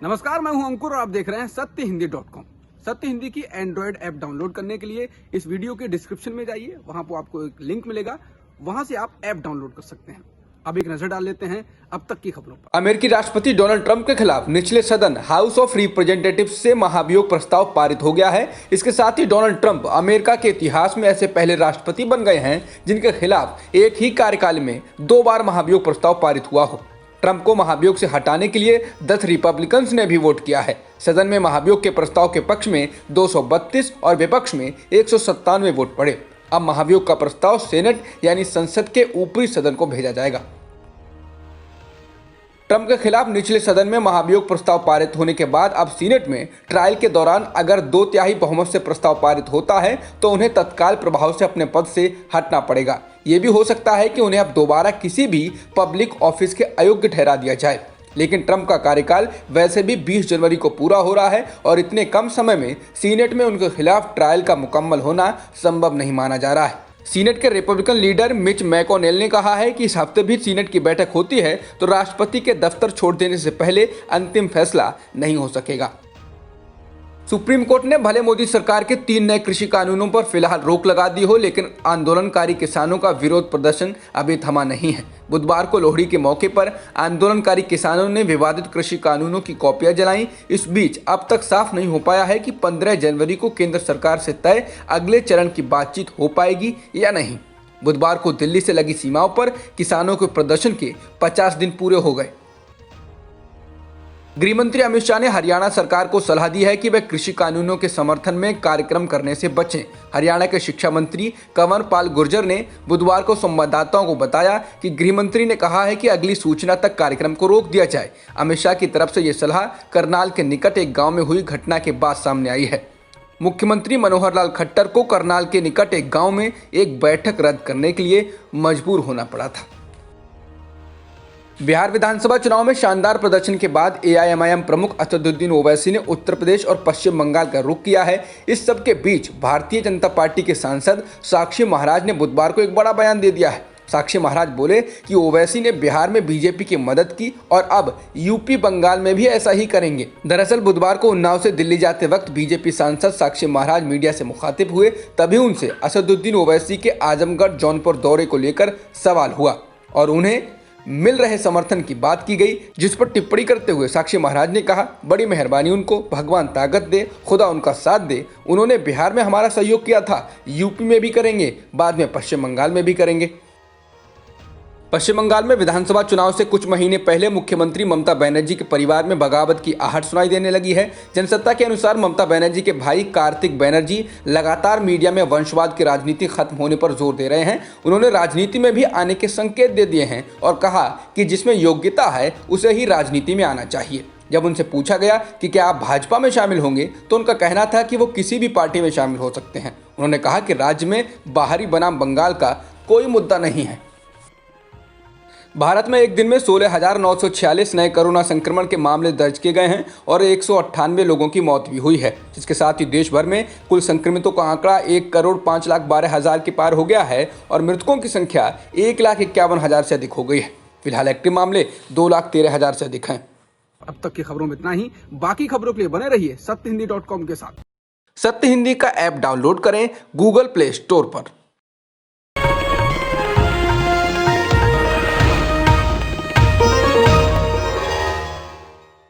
नमस्कार, मैं हूं अंकुर और आप देख रहे हैं सत्यहिंदी.com। सत्य हिंदी की एंड्रॉयड ऐप डाउनलोड करने के लिए इस वीडियो के डिस्क्रिप्शन में जाइए, वहां पर आपको एक लिंक मिलेगा, वहां से आप ऐप डाउनलोड कर सकते हैं। अब एक नजर डाल लेते हैं अब तक की खबरों पर। अमेरिकी राष्ट्रपति डोनाल्ड ट्रंप के खिलाफ निचले सदन हाउस ऑफ रिप्रेजेंटेटिव्स से महाभियोग प्रस्ताव पारित हो गया है। इसके साथ ही डोनाल्ड ट्रंप अमेरिका के इतिहास में ऐसे पहले राष्ट्रपति बन गए हैं जिनके खिलाफ एक ही कार्यकाल में 2 बार महाभियोग प्रस्ताव पारित हुआ हो। ट्रंप को महाभियोग से हटाने के लिए 10 रिपब्लिकन्स ने भी वोट किया है। सदन में महाभियोग के प्रस्ताव के पक्ष में 232 और विपक्ष में 197 वोट पड़े। अब महाभियोग का प्रस्ताव सेनेट यानी संसद के ऊपरी सदन को भेजा जाएगा। ट्रंप के खिलाफ निचले सदन में महाभियोग प्रस्ताव पारित होने के बाद अब सीनेट में ट्रायल के दौरान अगर 2/3 बहुमत से प्रस्ताव पारित होता है तो उन्हें तत्काल प्रभाव से अपने पद से हटना पड़ेगा। ये भी हो सकता है कि उन्हें अब दोबारा किसी भी पब्लिक ऑफिस के अयोग्य ठहरा दिया जाए। लेकिन ट्रंप का कार्यकाल वैसे भी 20 जनवरी को पूरा हो रहा है और इतने कम समय में सीनेट में उनके खिलाफ ट्रायल का मुकम्मल होना संभव नहीं माना जा रहा है। सीनेट के रिपब्लिकन लीडर मिच मैकोनेल ने कहा है कि इस हफ्ते भी सीनेट की बैठक होती है तो राष्ट्रपति के दफ्तर छोड़ देने से पहले अंतिम फैसला नहीं हो सकेगा। सुप्रीम कोर्ट ने भले मोदी सरकार के 3 नए कृषि कानूनों पर फिलहाल रोक लगा दी हो, लेकिन आंदोलनकारी किसानों का विरोध प्रदर्शन अभी थमा नहीं है। बुधवार को लोहड़ी के मौके पर आंदोलनकारी किसानों ने विवादित कृषि कानूनों की कॉपियां जलाईं। इस बीच अब तक साफ नहीं हो पाया है कि 15 जनवरी को केंद्र सरकार से तय अगले चरण की बातचीत हो पाएगी या नहीं। बुधवार को दिल्ली से लगी सीमाओं पर किसानों के प्रदर्शन के 50 दिन पूरे हो गए। गृहमंत्री अमित शाह ने हरियाणा सरकार को सलाह दी है कि वे कृषि कानूनों के समर्थन में कार्यक्रम करने से बचें। हरियाणा के शिक्षा मंत्री कंवर पाल गुर्जर ने बुधवार को संवाददाताओं को बताया कि गृहमंत्री ने कहा है कि अगली सूचना तक कार्यक्रम को रोक दिया जाए। अमित शाह की तरफ से ये सलाह करनाल के निकट एक गाँव में हुई घटना के बाद सामने आई है। मुख्यमंत्री मनोहर लाल खट्टर को करनाल के निकट एक गाँव में एक बैठक रद्द करने के लिए मजबूर होना पड़ा था। बिहार विधानसभा चुनाव में शानदार प्रदर्शन के बाद एआईएमआईएम प्रमुख असदुद्दीन ओवैसी ने उत्तर प्रदेश और पश्चिम बंगाल का रुख किया है। इस सब के बीच भारतीय जनता पार्टी के सांसद साक्षी महाराज ने बुधवार को एक बड़ा बयान दे दिया है। साक्षी महाराज बोले कि ओवैसी ने बिहार में बीजेपी की मदद की और अब यूपी बंगाल में भी ऐसा ही करेंगे। दरअसल बुधवार को उन्नाव से दिल्ली जाते वक्त बीजेपी सांसद साक्षी महाराज मीडिया से मुखातिब हुए, तभी उनसे असदुद्दीन ओवैसी के आजमगढ़ जौनपुर दौरे को लेकर सवाल हुआ और उन्हें मिल रहे समर्थन की बात की गई, जिस पर टिप्पणी करते हुए साक्षी महाराज ने कहा, बड़ी मेहरबानी उनको, भगवान ताकत दे, खुदा उनका साथ दे। उन्होंने बिहार में हमारा सहयोग किया था, यूपी में भी करेंगे, बाद में पश्चिम बंगाल में भी करेंगे। पश्चिम बंगाल में विधानसभा चुनाव से कुछ महीने पहले मुख्यमंत्री ममता बनर्जी के परिवार में बगावत की आहट सुनाई देने लगी है। जनसत्ता के अनुसार ममता बनर्जी के भाई कार्तिक बनर्जी लगातार मीडिया में वंशवाद की राजनीति खत्म होने पर जोर दे रहे हैं। उन्होंने राजनीति में भी आने के संकेत दे दिए हैं और कहा कि जिसमें योग्यता है उसे ही राजनीति में आना चाहिए। जब उनसे पूछा गया कि क्या आप भाजपा में शामिल होंगे तो उनका कहना था कि वो किसी भी पार्टी में शामिल हो सकते हैं। उन्होंने कहा कि राज्य में बाहरी बनाम बंगाल का कोई मुद्दा नहीं है। भारत में एक दिन में 16,946 नए कोरोना संक्रमण के मामले दर्ज किए गए हैं और 198 लोगों की मौत भी हुई है, जिसके साथ ही देश भर में कुल संक्रमितों का आंकड़ा 1,05,12,000 के पार हो गया है और मृतकों की संख्या 1,51,000 से अधिक हो गई है। फिलहाल एक्टिव मामले 2,13,000 से अधिक हैं। अब तक की खबरों में इतना ही। बाकी खबरों के लिए बने रहिए सत्यहिंदी.com के साथ। सत्य हिंदी का ऐप डाउनलोड करें गूगल प्ले स्टोर पर।